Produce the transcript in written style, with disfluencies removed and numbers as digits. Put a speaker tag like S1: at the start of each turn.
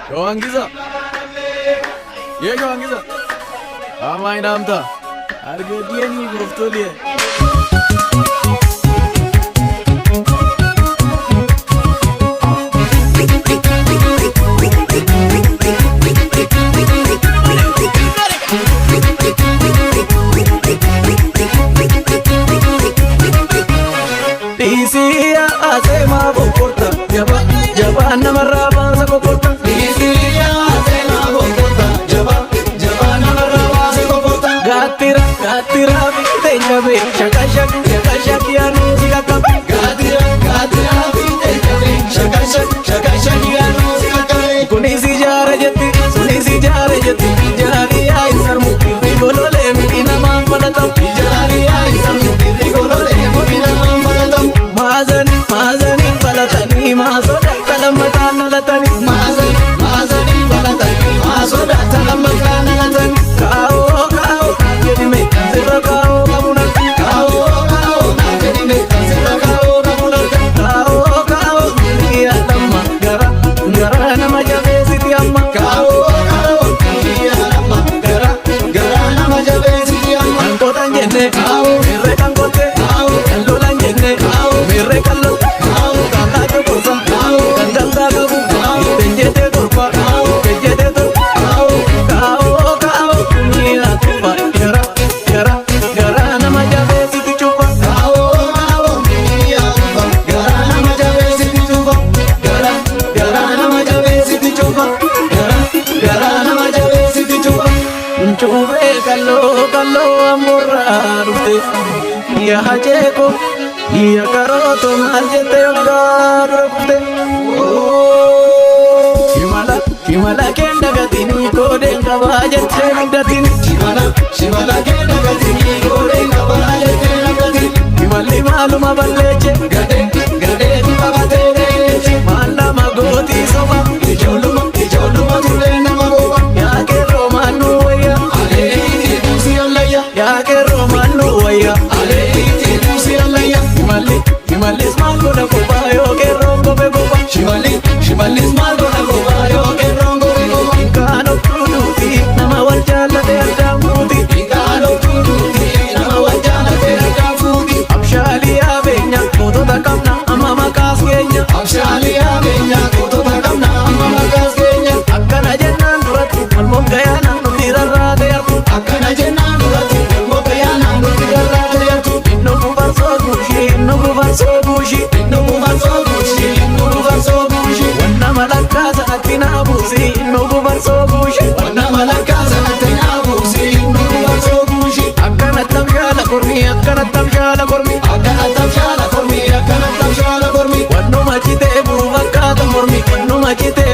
S1: Joangiza. Ye Joangiza. Amai namta. Argedieni goftolie. Disiya asema bokorta. Jaba namaraba sa kokorta. Disiya asema bokorta. Jaba namaraba sa kokorta. Gatira vite jabe. Shaka shak yanu siga kabe. Gatira vite jabe. Shaka shak yanu siga kabe. Kuni si jare jati. Jari ay sarmuti rigolole mina mampadatam. Jari ay sarmuti rigolole mina mampadatam. Mazani balatani masoda kalamatan latani. Mazani balatani masoda kalamatan latani. Kao najeni me zero kao kamuna. Kao najeni me zero kao kamuna. Kao niya lamma gara nama jabe siti amma. Kao niya lamma gara nama jabe siti amma. Angko tanjene mere kangkote kallo tanjene mere kallo. Kallo amorra rute ya hajeko ya karoto maljete ogaro kute Shimala kenda gatini koden kabajete nagdatini Shimala kenda gatini koden kabajete nagdatini Shimali maluma balleche gade tibabate leche Mala magoti soba ijoluma tulena magoba ya ke romanu waya ya ke romanu waya Shimali small gonna go by yo ke rongo be go ba Shimali small gonna go by yo ke rongo be go ba Inkano tunuti nama waljala de adamuti Inkano tunuti nama waljala de adamuti Abshali abenya koto da kamna amma makas kenya Abshali abenya koto da kamna amma makas kenya Akkana jennan duratu malmo gayana nutira rade artu Akkana jennan duratu malmo gayana nutira rade artu Inno kubar so bushi Wanna malaka sanatina busi Inno kubar so bushi Wanna malaka sanatina busi Inno kubar so bushi Akkana tamshala kormi Wanno machite bu vakata mormi Wanno machite